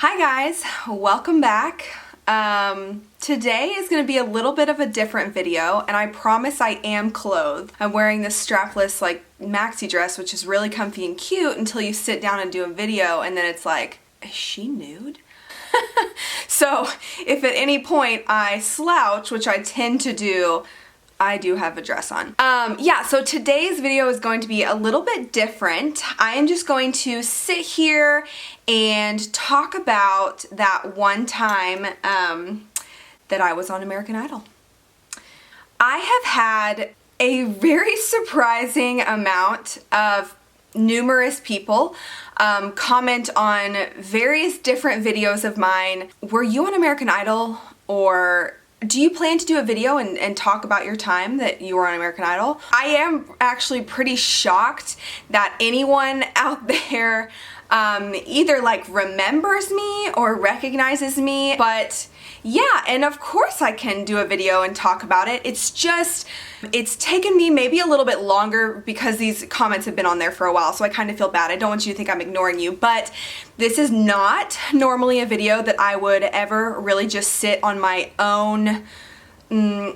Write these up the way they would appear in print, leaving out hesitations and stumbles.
Hi guys, welcome back. Today is going to be a little bit of a different video, and I promise I am clothed. I'm wearing this strapless like maxi dress, which is really comfy and cute until you sit down and do a video and then it's like, is she nude? So if at any point I slouch, which I tend to do, I do have a dress on. Yeah, so today's video is going to be a little bit different. I am just going to sit here and talk about that one time that I was on American Idol. I have had a very surprising amount of numerous people comment on various different videos of mine. Were you on American Idol? Or do you plan to do a video and talk about your time that you were on American Idol? I am actually pretty shocked that anyone out there either like remembers me or recognizes me, but yeah, and of course I can do a video and talk about it. It's just, it's taken me maybe a little bit longer because these comments have been on there for a while, so I kind of feel bad. I don't want you to think I'm ignoring you, but this is not normally a video that I would ever really just sit on my own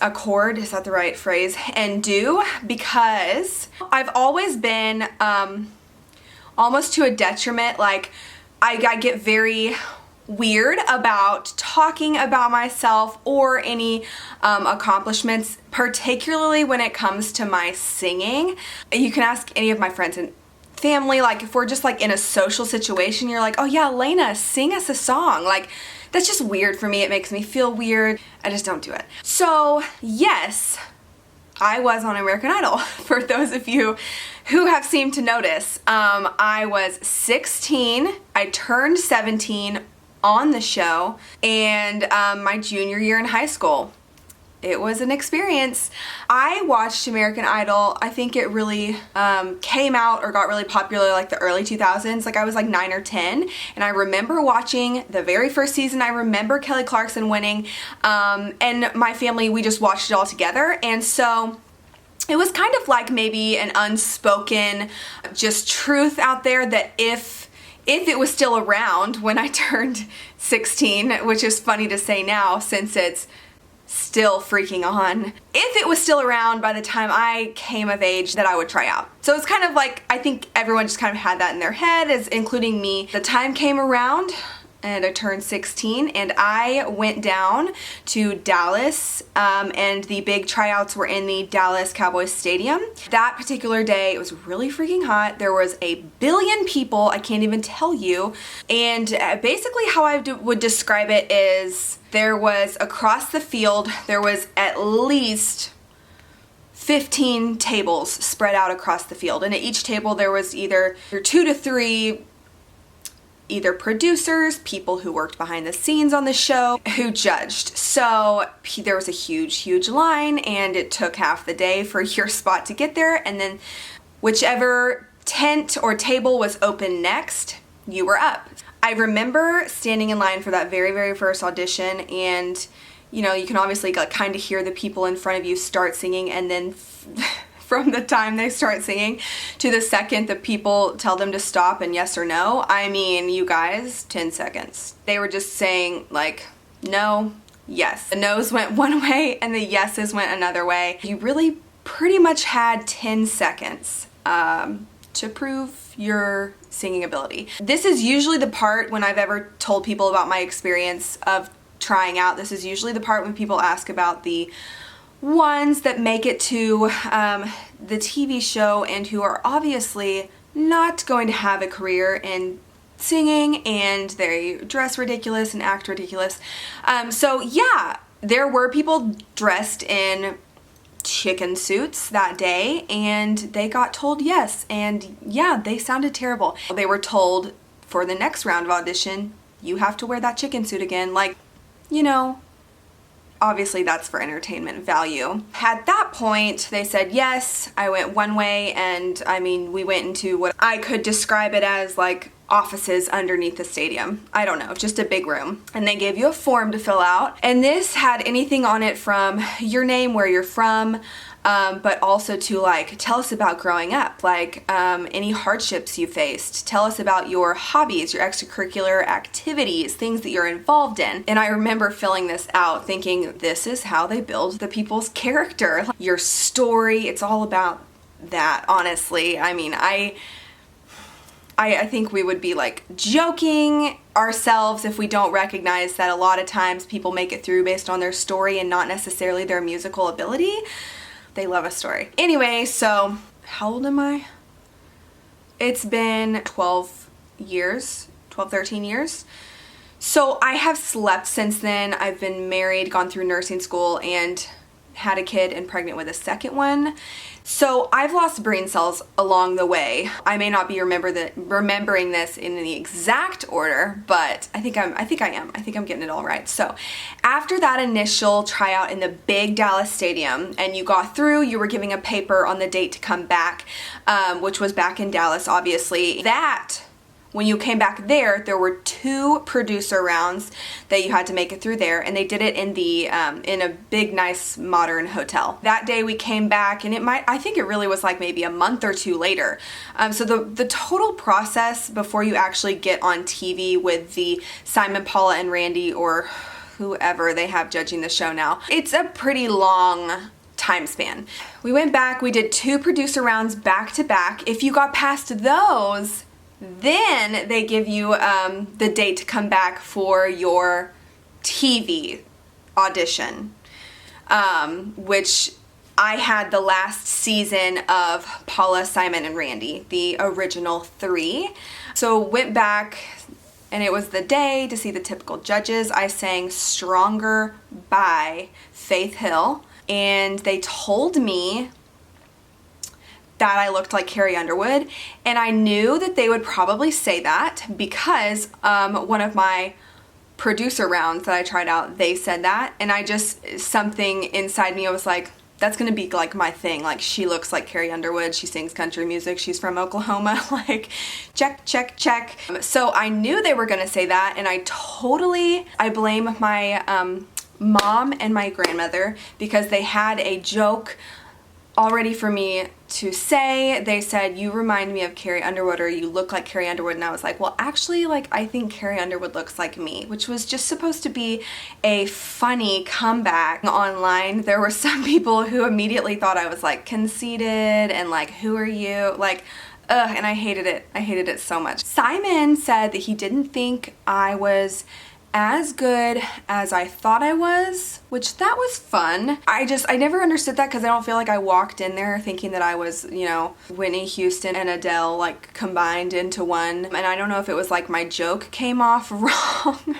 accord, is that the right phrase, and do, because I've always been almost to a detriment. Like I get very weird about talking about myself or any accomplishments, particularly when it comes to my singing. You can ask any of my friends and family, like if we're just like in a social situation, you're like, oh yeah, Elena, sing us a song. Like that's just weird for me. It makes me feel weird. I just don't do it. So yes, I was on American Idol. For those of you who have seemed to notice, I was 16. I turned 17 on the show, and my junior year in high school. It was an experience. I watched American Idol. I think it really came out or got really popular like the early 2000s. Like I was like 9 or 10, and I remember watching the very first season. I remember Kelly Clarkson winning, and my family, we just watched it all together. And so it was kind of like maybe an unspoken just truth out there that if it was still around when I turned 16, which is funny to say now since it's still freaking on, if it was still around by the time I came of age, that I would try out. So it's kind of like, I think everyone just kind of had that in their head, as including me. The time came around and I turned 16 and I went down to Dallas, and the big tryouts were in the Dallas Cowboys Stadium. That particular day, it was really freaking hot. There was a billion people, I can't even tell you, and basically how I would describe it is there was across the field, there was at least 15 tables spread out across the field, and at each table there was either 2 to 3 either producers, people who worked behind the scenes on the show, who judged. So there was a huge line, and it took half the day for your spot to get there, and then whichever tent or table was open next, you were up. I remember standing in line for that very first audition, and you know, you can obviously like kind of hear the people in front of you start singing, and then from the time they start singing to the second the people tell them to stop and yes or no, I mean, you guys, 10 seconds. They were just saying like, no, yes. The no's went one way and the yeses went another way. You really pretty much had 10 seconds to prove your singing ability. This is usually the part when I've ever told people about my experience of trying out. This is usually the part when people ask about the ones that make it to the TV show and who are obviously not going to have a career in singing, and they dress ridiculous and act ridiculous. So yeah, there were people dressed in chicken suits that day, and they got told yes, and yeah, they sounded terrible. They were told for the next round of audition, you have to wear that chicken suit again. Like, you know, obviously that's for entertainment value. At that point, they said yes. I went one way, and I mean, we went into what I could describe it as like offices underneath the stadium. I don't know, just a big room. And they gave you a form to fill out, and this had anything on it from your name, where you're from, but also to like tell us about growing up, like any hardships you faced. Tell us about your hobbies, your extracurricular activities, things that you're involved in. And I remember filling this out thinking, this is how they build the people's character. Your story, it's all about that, honestly. I mean, I think we would be like joking ourselves if we don't recognize that a lot of times people make it through based on their story and not necessarily their musical ability. They love a story. Anyway, so how old am I? It's been 12 years, 12, 13 years. So I have slept since then. I've been married, gone through nursing school, and had a kid and pregnant with a second one. So I've lost brain cells along the way. I may not be remembering this in the exact order, but I think I am. I think I'm getting it all right. So after that initial tryout in the big Dallas stadium, and you got through, you were giving a paper on the date to come back, which was back in Dallas, obviously. When you came back there were 2 producer rounds that you had to make it through there, and they did it in a big, nice, modern hotel. That day we came back, and I think it really was like maybe a month or 2 later. So the total process before you actually get on TV with the Simon, Paula, and Randy, or whoever they have judging the show now, it's a pretty long time span. We went back, we did 2 producer rounds back to back. If you got past those, then they give you the date to come back for your TV audition, which I had the last season of Paula, Simon, and Randy, the original 3. So went back, and it was the day to see the typical judges. I sang Stronger by Faith Hill, and they told me that I looked like Carrie Underwood, and I knew that they would probably say that because one of my producer rounds that I tried out, they said that, and something inside me was like, that's gonna be like my thing. Like, she looks like Carrie Underwood, she sings country music, she's from Oklahoma, like, check, check, check. So I knew they were gonna say that, and I blame my mom and my grandmother because they had a joke already for me to say. They said, you remind me of Carrie Underwood, or you look like Carrie Underwood, and I was like, well, actually, like, I think Carrie Underwood looks like me, which was just supposed to be a funny comeback. Online, there were some people who immediately thought I was like conceited and like, who are you? Like, ugh, and I hated it so much. Simon said that he didn't think I was as good as I thought I was, which that was fun. I never understood that because I don't feel like I walked in there thinking that I was, you know, Whitney Houston and Adele like combined into one. And I don't know if it was like my joke came off wrong.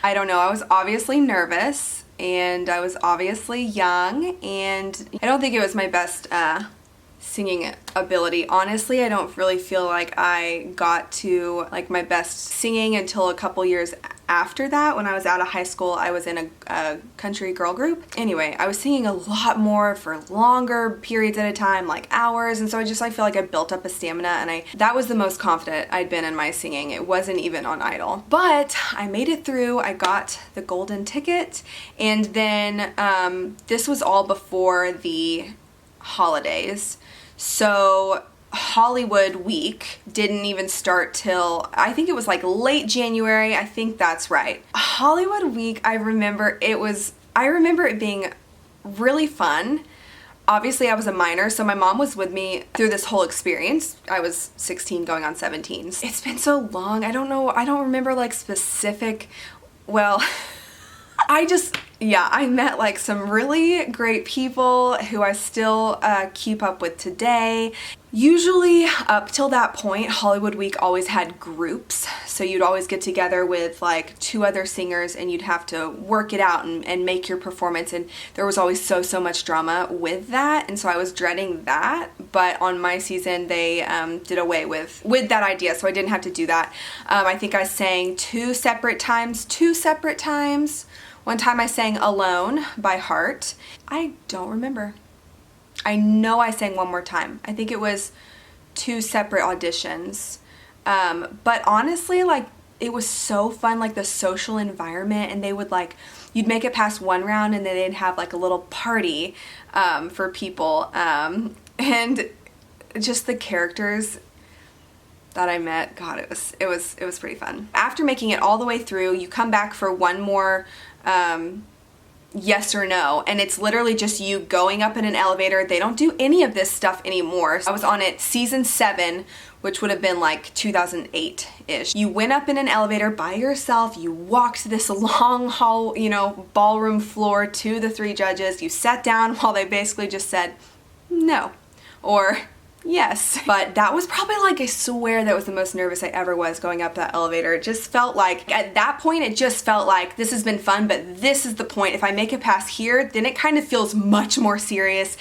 I don't know. I was obviously nervous, and I was obviously young, and I don't think it was my best singing ability. Honestly, I don't really feel like I got to like my best singing until a couple years after that. When I was out of high school, I was in a country girl group. Anyway, I was singing a lot more for longer periods at a time, like hours, and so I feel like I built up a stamina, and that was the most confident I'd been in my singing. It wasn't even on Idol. But I made it through. I got the golden ticket, and then this was all before the holidays. So Hollywood week didn't even start till, I think it was like late January. I think that's right. Hollywood week, I remember it being really fun. Obviously, I was a minor, so my mom was with me through this whole experience. I was 16 going on 17. It's been so long. I don't know. I don't remember like specific, well, I met like some really great people who I still keep up with today. Usually up till that point, Hollywood Week always had groups. So you'd always get together with like 2 other singers, and you'd have to work it out and make your performance. And there was always so much drama with that. And so I was dreading that. But on my season, they did away with that idea. So I didn't have to do that. I think I sang 2 separate times. One time I sang Alone by Heart. I don't remember. I know I sang one more time. I think it was 2 separate auditions. But honestly, like, it was so fun, like the social environment, and they would like, you'd make it past one round and then they'd have like a little party for people, and just the characters that I met, God, it was pretty fun. After making it all the way through, you come back for one more yes or no, and it's literally just you going up in an elevator. They don't do any of this stuff anymore. I was on it season 7, which would have been like 2008-ish. You went up in an elevator by yourself, you walked this long hall, you know, ballroom floor to the 3 judges, you sat down while they basically just said no or yes. But that was probably, like, I swear that was the most nervous I ever was going up that elevator. It just felt like, at that point, it just felt like this has been fun, but this is the point. If I make it past here, then it kind of feels much more serious.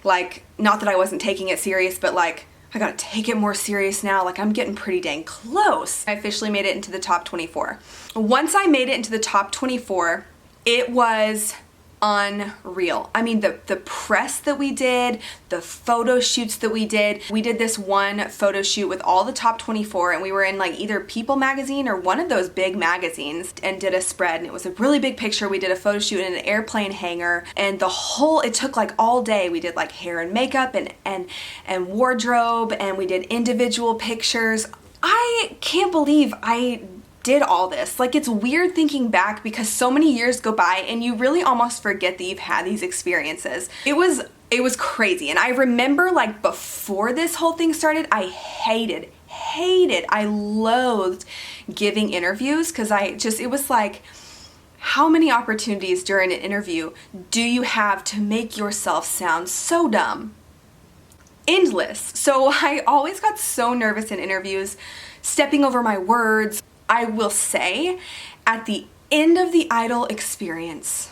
Like, not that I wasn't taking it serious, but like, I gotta take it more serious now. Like, I'm getting pretty dang close. I officially made it into the top 24. Once I made it into the top 24, it was unreal. I mean, the press that we did, the photo shoots that we did this one photo shoot with all the top 24, and we were in like either People magazine or one of those big magazines, and did a spread, and it was a really big picture. We did a photo shoot in an airplane hangar, and it took like all day. We did like hair and makeup and wardrobe, and we did individual pictures. I can't believe I did all this. Like, it's weird thinking back because so many years go by and you really almost forget that you've had these experiences. It was crazy. And I remember, like, before this whole thing started, I I loathed giving interviews, because it was like, how many opportunities during an interview do you have to make yourself sound so dumb? Endless. So I always got so nervous in interviews, stepping over my words. I will say, at the end of the Idol experience,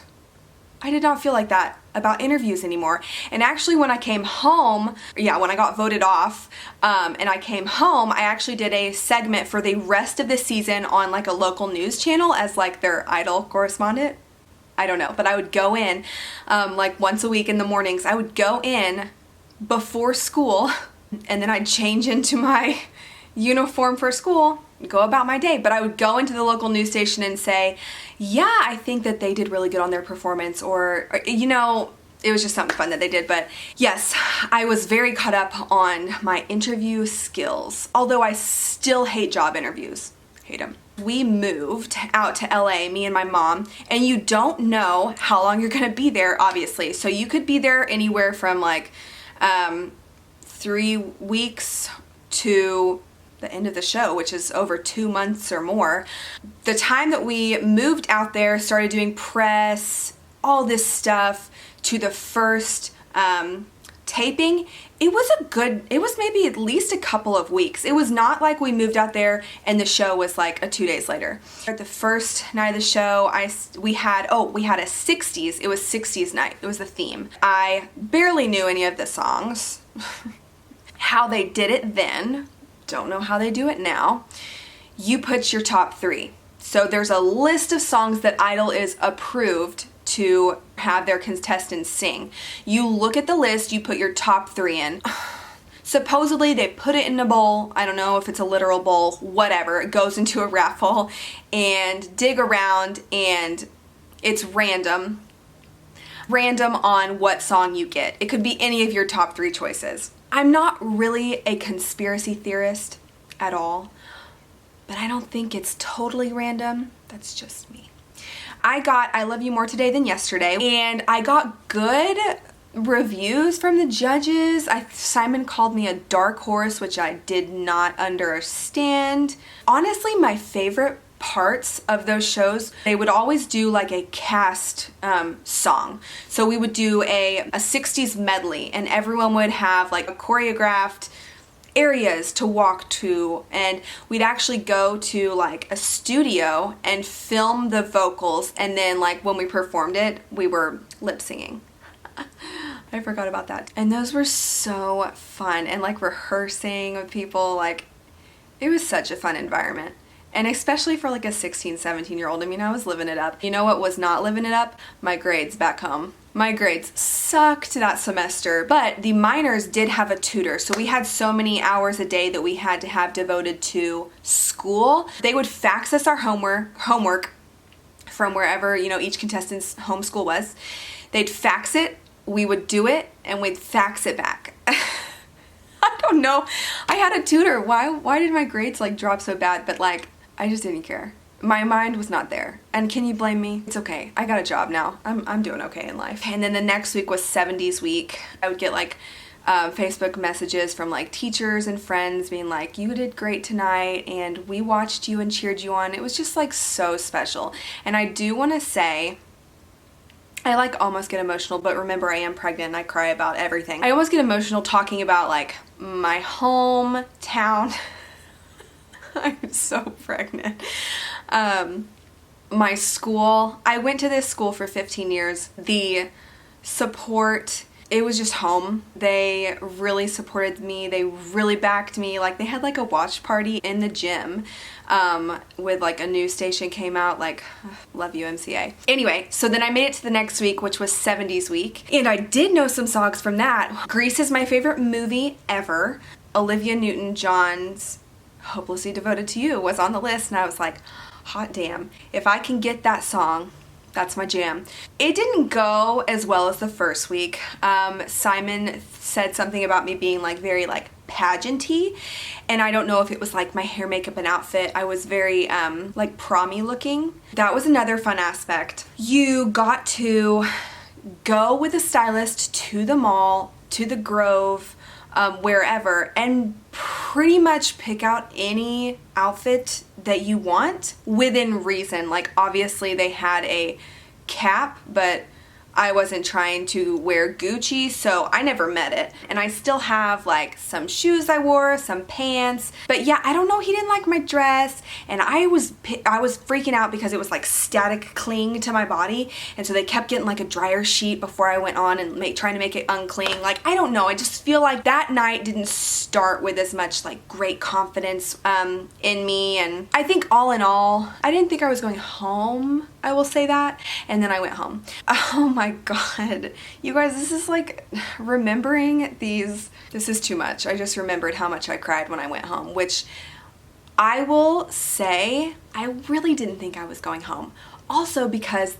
I did not feel like that about interviews anymore. And actually, when I came home, when I got voted off, and I came home, I actually did a segment for the rest of the season on like a local news channel as like their Idol correspondent. I don't know, but I would go in like once a week in the mornings. I would go in before school, and then I'd change into my uniform for school, go about my day. But I would go into the local news station and say, yeah, I think that they did really good on their performance, or you know, it was just something fun that they did. But yes, I was very caught up on my interview skills, although I still hate job interviews. Hate them. We moved out to LA, me and my mom, and you don't know how long you're gonna be there, obviously. So you could be there anywhere from like 3 weeks to the end of the show, which is over 2 months or more. The time that we moved out there, started doing press, all this stuff, to the first taping, it was maybe at least a couple of weeks. It was not like we moved out there and the show was like 2 days later. At the first night of the show, we had a 60s, it was 60s night, it was the theme. I barely knew any of the songs. How they did it then, don't know how they do it now. You put your top 3. So there's a list of songs that Idol is approved to have their contestants sing. You look at the list, you put your top 3 in. Supposedly they put it in a bowl. I don't know if it's a literal bowl, whatever. It goes into a raffle and dig around, and it's random on what song you get. It could be any of your top 3 choices. I'm not really a conspiracy theorist at all, but I don't think it's totally random. That's just me. I got I Love You More Today Than Yesterday, and I got good reviews from the judges. Simon called me a dark horse, which I did not understand. Honestly, my favorite parts of those shows, they would always do like a cast song. So we would do a 60s medley, and everyone would have like a choreographed areas to walk to, and we'd actually go to like a studio and film the vocals, and then like when we performed it, we were lip singing. I forgot about that. And those were so fun, and like rehearsing with people, like it was such a fun environment. And especially for like a 16, 17-year-old, I mean, I was living it up. You know what was not living it up? My grades back home. My grades sucked that semester, but the minors did have a tutor. So we had so many hours a day that we had to have devoted to school. They would fax us our homework from wherever, you know, each contestant's home school was. They'd fax it, we would do it, and we'd fax it back. I don't know. I had a tutor. Why did my grades like drop so bad? But like, I just didn't care. My mind was not there. And can you blame me? It's okay. I got a job now. I'm doing okay in life. And then the next week was 70s week. I would get like Facebook messages from like teachers and friends being like, you did great tonight and we watched you and cheered you on. It was just like so special. And I do want to say, I like almost get emotional, but remember I am pregnant and I cry about everything. I almost get emotional talking about like my hometown. I'm so pregnant. My school, I went to this school for 15 years. The support, it was just home. They really supported me. They really backed me. Like they had like a watch party in the gym with like a news station came out, like love you MCA. Anyway, so then I made it to the next week, which was 70s week. And I did know some songs from that. Grease is my favorite movie ever. Olivia Newton-John's Hopelessly Devoted to You was on the list and I was like, hot damn, if I can get that song, that's my jam. It didn't go as well as the first week. Simon said something about me being like very like pageanty, and I don't know if it was like my hair, makeup, and outfit. I was very like prom-y looking. That was another fun aspect. You got to go with a stylist to the mall, to the Grove, wherever, and pretty much pick out any outfit that you want within reason. Like obviously they had a cap, but I wasn't trying to wear Gucci, so I never met it. And I still have like some shoes I wore, some pants. But yeah, I don't know, he didn't like my dress, and I was freaking out because it was like static cling to my body, and so they kept getting like a dryer sheet before I went on and trying to make it uncling. Like, I don't know, I just feel like that night didn't start with as much like great confidence in me. And I think all in all, I didn't think I was going home, I will say that. And then I went home. Oh my God. You guys, this is like remembering these. This is too much. I just remembered how much I cried when I went home, which I will say I really didn't think I was going home. Also because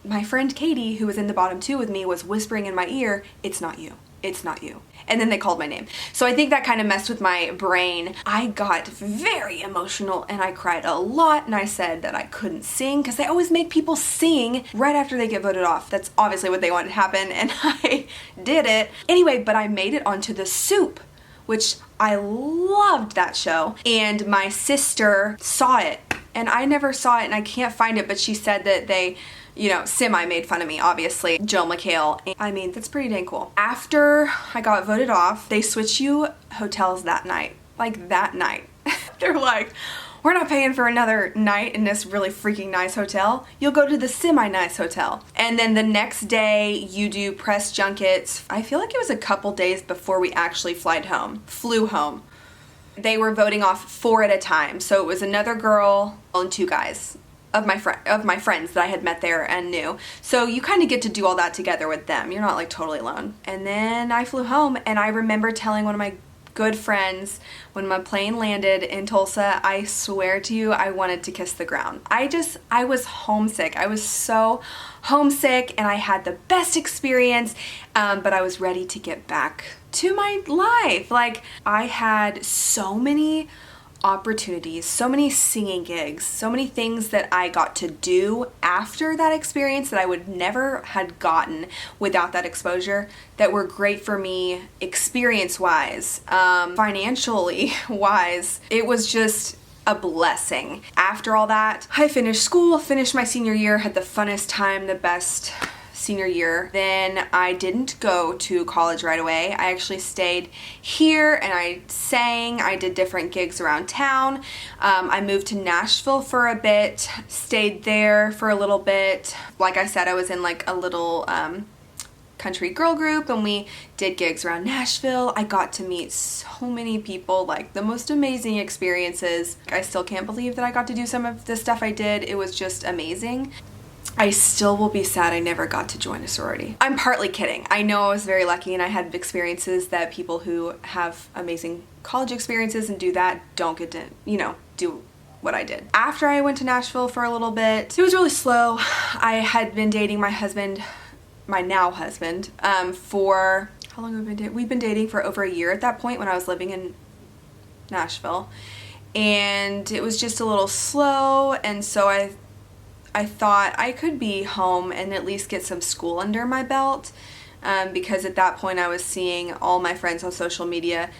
my friend Katie, who was in the bottom two with me, was whispering in my ear, it's not you. It's not you. And then they called my name. So I think that kind of messed with my brain. I got very emotional and I cried a lot, and I said that I couldn't sing because they always make people sing right after they get voted off. That's obviously what they wanted to happen, and I did it. Anyway, but I made it onto The Soup, which I loved that show, and my sister saw it and I never saw it and I can't find it, but she said that they, you know, semi made fun of me, obviously. Joe McHale. I mean, that's pretty dang cool. After I got voted off, they switched you hotels that night. Like that night. They're like, we're not paying for another night in this really freaking nice hotel. You'll go to the semi-nice hotel. And then the next day you do press junkets. I feel like it was a couple days before we actually flew home. They were voting off 4 at a time. So it was another girl and 2 guys of my friends that I had met there and knew. So you kind of get to do all that together with them. You're not like totally alone. And then I flew home, and I remember telling one of my good friends when my plane landed in Tulsa, I swear to you, I wanted to kiss the ground. I was homesick. I was so homesick, and I had the best experience, but I was ready to get back to my life. Like, I had so many opportunities, so many singing gigs, so many things that I got to do after that experience that I would never had gotten without that exposure, that were great for me experience-wise, financially wise. It was just a blessing. After all that, I finished school, finished my senior year, had the funnest time, the best senior year. Then I didn't go to college right away. I actually stayed here and I sang. I did different gigs around town. I moved to Nashville for a bit, stayed there for a little bit. Like I said, I was in like a little country girl group, and we did gigs around Nashville. I got to meet so many people, like the most amazing experiences. I still can't believe that I got to do some of the stuff I did. It was just amazing. I still will be sad I never got to join a sorority. I'm partly kidding. I know I was very lucky and I had experiences that people who have amazing college experiences and do that don't get to, you know, do what I did. After I went to Nashville for a little bit, it was really slow. I had been dating my husband, my now husband, for, how long have we been dating? We've been dating for over a year at that point when I was living in Nashville. And it was just a little slow, and so I thought I could be home and at least get some school under my belt, because at that point I was seeing all my friends on social media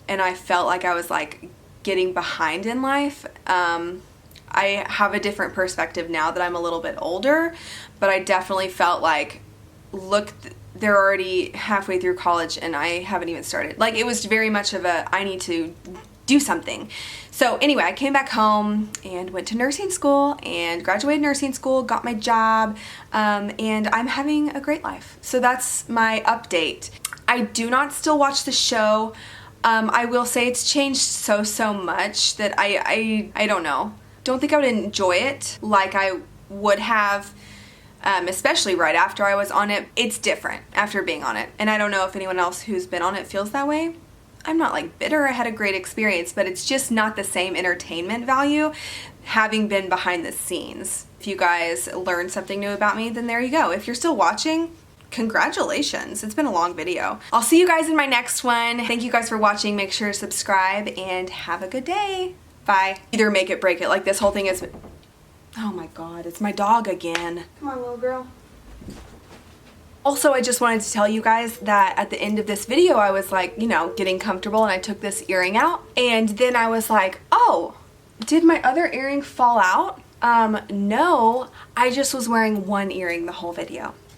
and I felt like I was like getting behind in life. I have a different perspective now that I'm a little bit older, but I definitely felt like, look, they're already halfway through college and I haven't even started. Like, it was very much of a, I need to do something. So anyway, I came back home and went to nursing school and graduated nursing school, got my job, and I'm having a great life. So that's my update. I do not still watch the show. I will say it's changed so much that I don't know. Don't think I would enjoy it like I would have, especially right after I was on it. It's different after being on it. And I don't know if anyone else who's been on it feels that way. I'm not like bitter, I had a great experience, but it's just not the same entertainment value having been behind the scenes. If you guys learned something new about me, then there you go. If you're still watching, congratulations. It's been a long video. I'll see you guys in my next one. Thank you guys for watching. Make sure to subscribe and have a good day. Bye. Either make it, break it. Like, this whole thing is, oh my God, it's my dog again. Come on, little girl. Also, I just wanted to tell you guys that at the end of this video, I was like, you know, getting comfortable and I took this earring out. And then I was like, oh, did my other earring fall out? No, I just was wearing one earring the whole video.